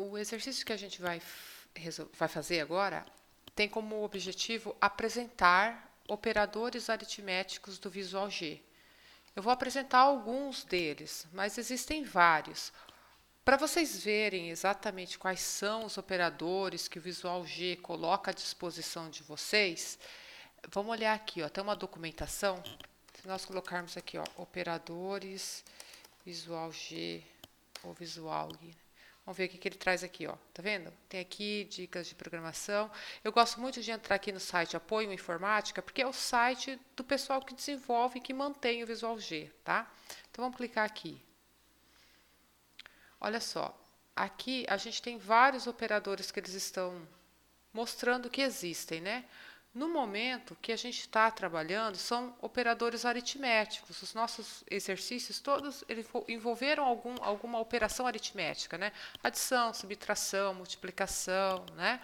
O exercício que a gente vai fazer agora tem como objetivo apresentar operadores aritméticos do Visual G. Eu vou apresentar alguns deles, mas existem vários. Para vocês verem exatamente quais são os operadores que o Visual G coloca à disposição de vocês, vamos olhar aqui, ó, tem uma documentação. Se nós colocarmos aqui, ó, operadores, Visual G ou Visual G, vamos ver o que ele traz aqui, ó. Tá vendo? Tem aqui dicas de programação. Eu gosto muito de entrar aqui no site Apoio Informática, porque é o site do pessoal que desenvolve e que mantém o Visual G, tá? Então vamos clicar aqui. Olha só, aqui a gente tem vários operadores que eles estão mostrando que existem, né? No momento que a gente está trabalhando, são operadores aritméticos. Os nossos exercícios todos envolveram alguma operação aritmética, né? Adição, subtração, multiplicação, né?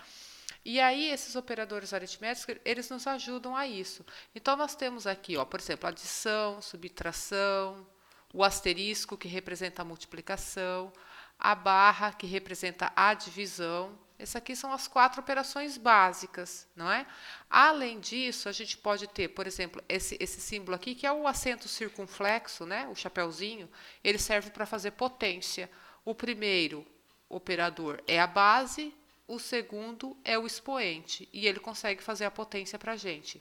E aí, esses operadores aritméticos, eles nos ajudam a isso. Então, nós temos aqui, ó, por exemplo, adição, subtração, o asterisco, que representa a multiplicação, a barra, que representa a divisão. Essas aqui são as 4 operações básicas, não é? Além disso, a gente pode ter, por exemplo, esse símbolo aqui, que é o acento circunflexo, né? O chapeuzinho, ele serve para fazer potência. O primeiro operador é a base, o segundo é o expoente, e ele consegue fazer a potência para a gente.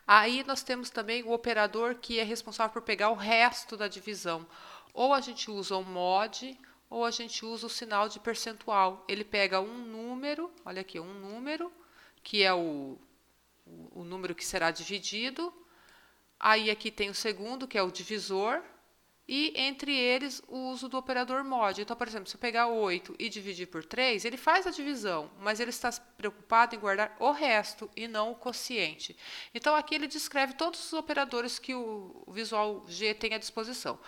Aí nós temos também o operador que é responsável por pegar o resto da divisão. Ou a gente usa o mod, ou a gente usa o sinal de percentual. Ele pega um número, olha aqui, um número, que é o número que será dividido. Aí aqui tem o segundo, que é o divisor. E entre eles o uso do operador mod. Então, por exemplo, se eu pegar 8 e dividir por 3, ele faz a divisão, mas ele está preocupado em guardar o resto e não o quociente. Então, aqui ele descreve todos os operadores que o Visual G tem à disposição.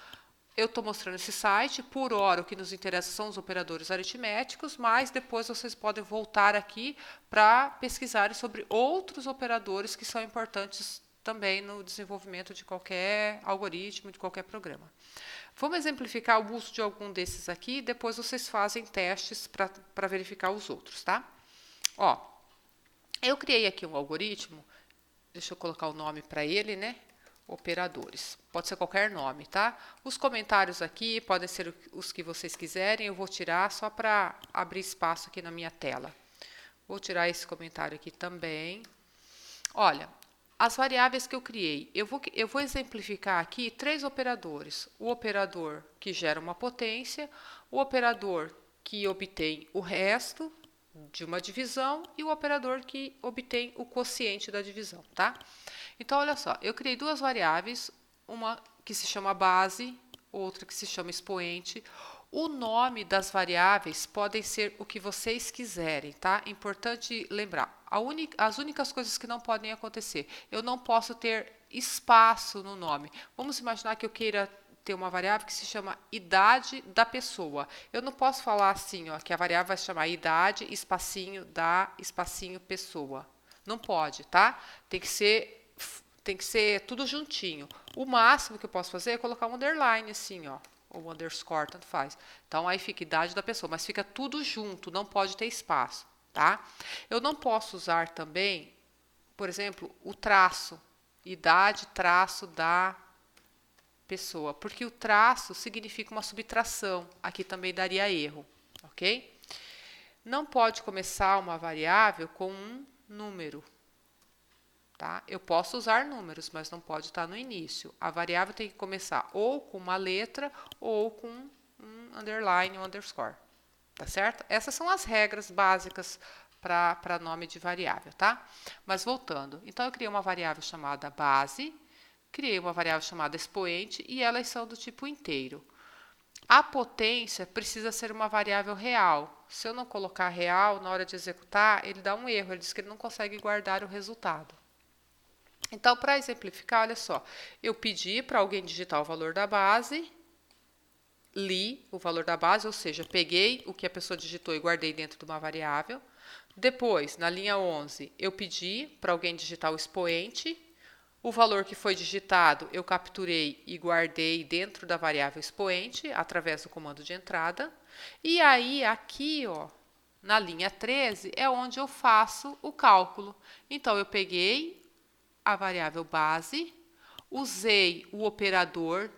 Eu estou mostrando esse site, por hora o que nos interessa são os operadores aritméticos, mas depois vocês podem voltar aqui para pesquisarem sobre outros operadores que são importantes também no desenvolvimento de qualquer algoritmo, de qualquer programa. Vamos exemplificar o uso de algum desses aqui, depois vocês fazem testes para verificar os outros, tá? Ó, eu criei aqui um algoritmo, deixa eu colocar o nome para ele, né? Operadores. Pode ser qualquer nome, tá? Os comentários aqui podem ser os que vocês quiserem, eu vou tirar só para abrir espaço aqui na minha tela. Vou tirar esse comentário aqui também. Olha, as variáveis que eu criei, eu vou exemplificar aqui 3 operadores. O operador que gera uma potência, o operador que obtém o resto de uma divisão e o operador que obtém o quociente da divisão, tá? Então, olha só, eu criei 2 variáveis, uma que se chama base, outra que se chama expoente. O nome das variáveis podem ser o que vocês quiserem, tá? Importante lembrar, as únicas coisas que não podem acontecer, eu não posso ter espaço no nome. Vamos imaginar que eu queira ter uma variável que se chama idade da pessoa. Eu não posso falar assim, ó, que a variável vai se chamar idade, espacinho da, espacinho pessoa. Não pode, tá? Tem que ser tudo juntinho. O máximo que eu posso fazer é colocar um underline assim, ó, ou underscore, tanto faz. Então, aí fica idade da pessoa, mas fica tudo junto, não pode ter espaço, tá? Eu não posso usar também, por exemplo, o traço, idade, traço da pessoa, porque o traço significa uma subtração, aqui também daria erro, ok? Não pode começar uma variável com um número, tá? Eu posso usar números, mas não pode estar no início. A variável tem que começar ou com uma letra ou com um underline, um underscore. Tá certo? Essas são as regras básicas para nome de variável, tá? Mas voltando. Então, eu criei uma variável chamada base, criei uma variável chamada expoente e elas são do tipo inteiro. A potência precisa ser uma variável real. Se eu não colocar real, na hora de executar, ele dá um erro. Ele diz que ele não consegue guardar o resultado. Então, para exemplificar, olha só, eu pedi para alguém digitar o valor da base, li o valor da base, ou seja, peguei o que a pessoa digitou e guardei dentro de uma variável. Depois, na linha 11, eu pedi para alguém digitar o expoente, O valor que foi digitado, eu capturei e guardei dentro da variável expoente, através do comando de entrada. E aí, aqui, ó, na linha 13, é onde eu faço o cálculo. Então, eu peguei a variável base, usei o operador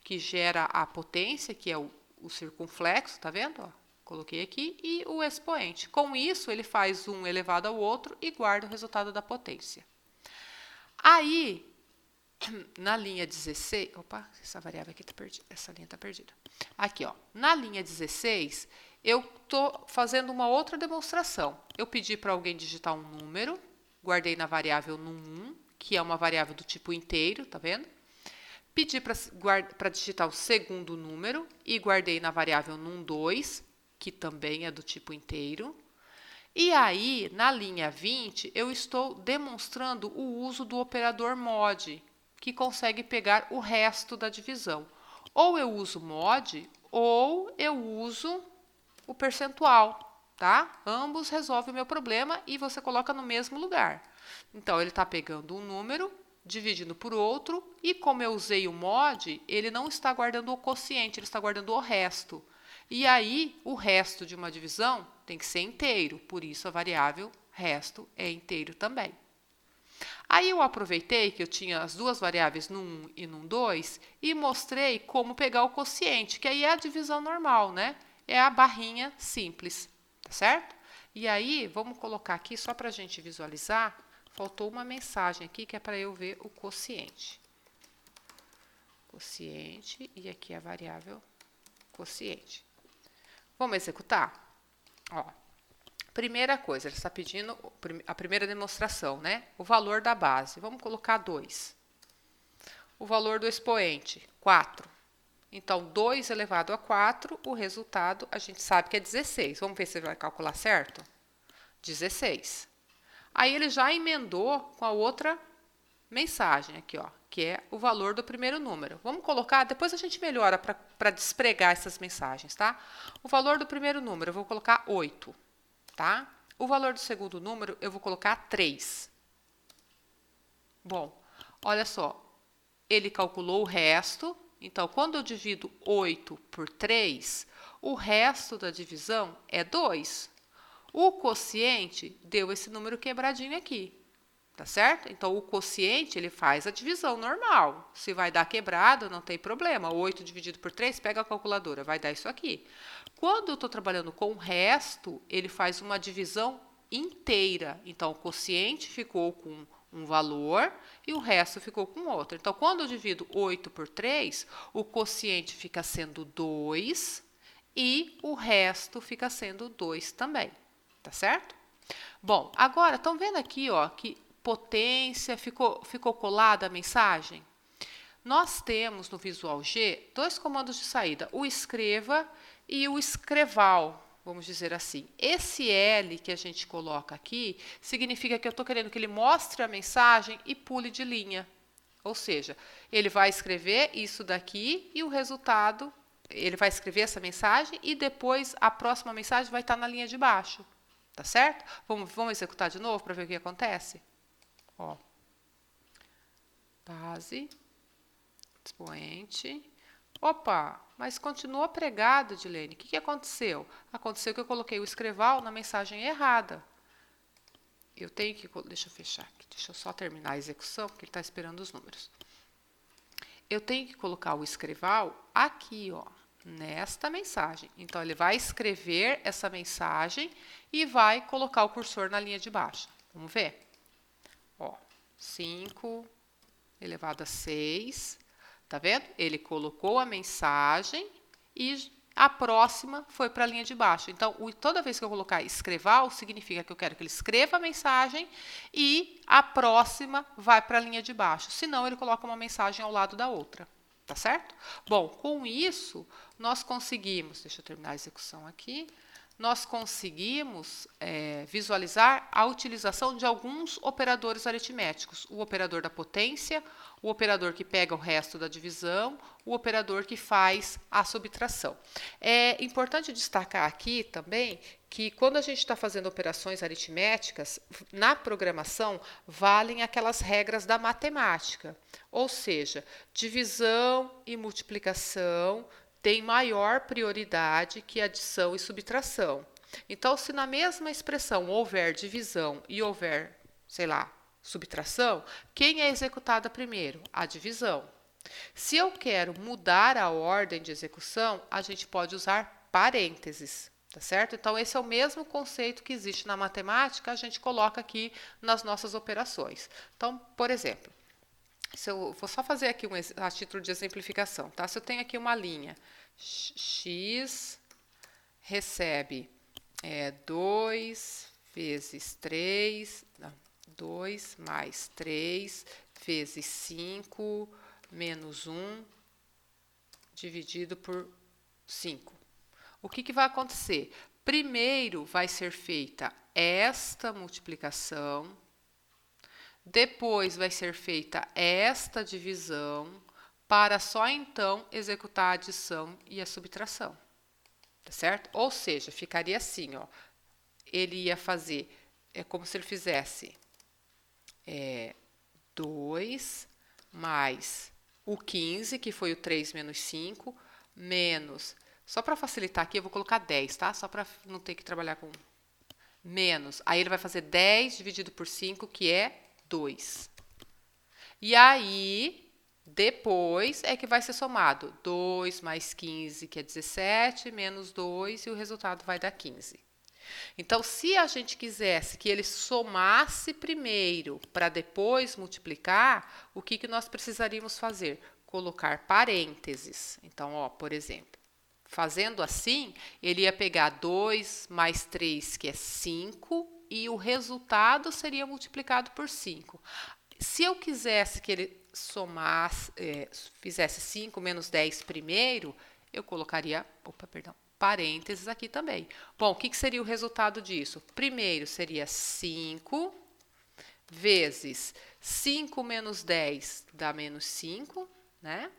que gera a potência, que é o circunflexo, tá vendo? Ó, coloquei aqui, e o expoente. Com isso, ele faz um elevado ao outro e guarda o resultado da potência. Aí, na linha 16, opa, essa variável aqui está perdida, essa linha está perdida. Aqui, ó, na linha 16, eu estou fazendo uma outra demonstração. Eu pedi para alguém digitar um número, guardei na variável num1, que é uma variável do tipo inteiro, tá vendo? Pedi para digitar o segundo número e guardei na variável num2, que também é do tipo inteiro. E aí, na linha 20, eu estou demonstrando o uso do operador mod, que consegue pegar o resto da divisão. Ou eu uso mod, ou eu uso o percentual, tá? Ambos resolvem o meu problema e você coloca no mesmo lugar. Então, ele está pegando um número, dividindo por outro, e como eu usei o mod, ele não está guardando o quociente, ele está guardando o resto. E aí, o resto de uma divisão tem que ser inteiro, por isso a variável resto é inteiro também. Aí eu aproveitei que eu tinha as duas variáveis num1 e num2 e mostrei como pegar o quociente, que aí é a divisão normal, né? É a barrinha simples, tá certo? E aí, vamos colocar aqui, só para a gente visualizar, faltou uma mensagem aqui que é para eu ver o quociente. Quociente, e aqui a variável quociente. Vamos executar? Ó, primeira coisa, ele está pedindo a primeira demonstração, né? O valor da base. Vamos colocar 2. O valor do expoente, 4. Então, 2 elevado a 4, o resultado a gente sabe que é 16. Vamos ver se ele vai calcular certo? 16. Aí ele já emendou com a outra mensagem aqui, ó, que é o valor do primeiro número. Vamos colocar, depois a gente melhora para despregar essas mensagens, tá? O valor do primeiro número, eu vou colocar 8, tá? O valor do segundo número, eu vou colocar 3. Bom, olha só, ele calculou o resto, então, quando eu divido 8 por 3, o resto da divisão é 2. O quociente deu esse número quebradinho aqui. Tá certo? Então, o quociente, ele faz a divisão normal. Se vai dar quebrado, não tem problema. 8 dividido por 3, pega a calculadora, vai dar isso aqui. Quando eu estou trabalhando com o resto, ele faz uma divisão inteira. Então, o quociente ficou com um valor e o resto ficou com outro. Então, quando eu divido 8 por 3, o quociente fica sendo 2 e o resto fica sendo 2 também. Tá certo? Bom, agora, estão vendo aqui, ó, que potência, ficou colada a mensagem? Nós temos no Visual G 2 comandos de saída, o escreva e o escreval, vamos dizer assim. Esse L que a gente coloca aqui significa que eu estou querendo que ele mostre a mensagem e pule de linha. Ou seja, ele vai escrever isso daqui e o resultado, ele vai escrever essa mensagem e depois a próxima mensagem vai estar na linha de baixo. Tá certo? Vamos executar de novo para ver o que acontece? Ó, base, expoente. Opa, mas continua pregado, Dilene. O que aconteceu? Aconteceu que eu coloquei o escreval na mensagem errada. Eu tenho que... Deixa eu fechar aqui. Deixa eu só terminar a execução, porque ele está esperando os números. Eu tenho que colocar o escreval aqui, ó, nesta mensagem. Então, ele vai escrever essa mensagem e vai colocar o cursor na linha de baixo. Vamos ver? Ó, 5 elevado a 6. Tá vendo? Ele colocou a mensagem e a próxima foi para a linha de baixo. Então, toda vez que eu colocar escreval, significa que eu quero que ele escreva a mensagem e a próxima vai para a linha de baixo. Senão, ele coloca uma mensagem ao lado da outra. Tá certo? Bom, com isso, nós conseguimos... Deixa eu terminar a execução aqui. nós conseguimos visualizar a utilização de alguns operadores aritméticos. O operador da potência, o operador que pega o resto da divisão, o operador que faz a subtração. É importante destacar aqui também que quando a gente está fazendo operações aritméticas, na programação valem aquelas regras da matemática, ou seja, divisão e multiplicação tem maior prioridade que adição e subtração. Então, se na mesma expressão houver divisão e houver, sei lá, subtração, quem é executada primeiro? A divisão. Se eu quero mudar a ordem de execução, a gente pode usar parênteses, tá certo? Então, esse é o mesmo conceito que existe na matemática, a gente coloca aqui nas nossas operações. Então, por exemplo, se eu vou só fazer aqui a título de exemplificação, tá? Se eu tenho aqui uma linha, x recebe 2 vezes 3, não, 2 mais 3 vezes 5 menos 1 dividido por 5. O que vai acontecer? Primeiro vai ser feita esta multiplicação, depois vai ser feita esta divisão, para só então executar a adição e a subtração. Tá certo? Ou seja, ficaria assim, ó. Ele ia fazer, é como se ele fizesse 2 mais o 15, que foi o 3 menos 5, menos, só para facilitar aqui, eu vou colocar 10, tá? Só para não ter que trabalhar com menos. Aí ele vai fazer 10 dividido por 5, que é 2. E aí, depois é que vai ser somado 2 mais 15, que é 17, menos 2, e o resultado vai dar 15. Então, se a gente quisesse que ele somasse primeiro para depois multiplicar, o que nós precisaríamos fazer? Colocar parênteses. Então, ó, por exemplo, fazendo assim, ele ia pegar 2 mais 3, que é 5, e o resultado seria multiplicado por 5. Se eu quisesse que ele somasse, fizesse 5 menos 10 primeiro, eu colocaria, parênteses aqui também. Bom, o que seria o resultado disso? Primeiro seria 5 vezes 5 menos 10 dá menos 5, né?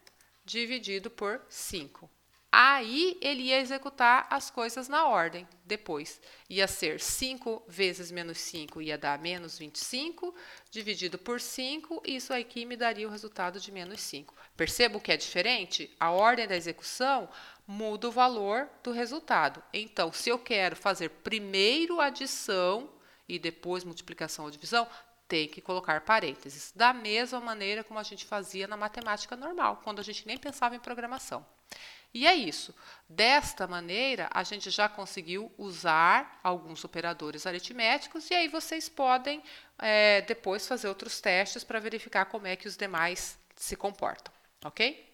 Dividido por 5. Aí ele ia executar as coisas na ordem depois. Ia ser 5 vezes menos 5 ia dar menos 25, dividido por 5, e isso aqui me daria o resultado de menos 5. Percebam que é diferente? A ordem da execução muda o valor do resultado. Então, se eu quero fazer primeiro adição e depois multiplicação ou divisão, tem que colocar parênteses. Da mesma maneira como a gente fazia na matemática normal, quando a gente nem pensava em programação. E é isso. Desta maneira, a gente já conseguiu usar alguns operadores aritméticos e aí vocês podem depois fazer outros testes para verificar como é que os demais se comportam, ok?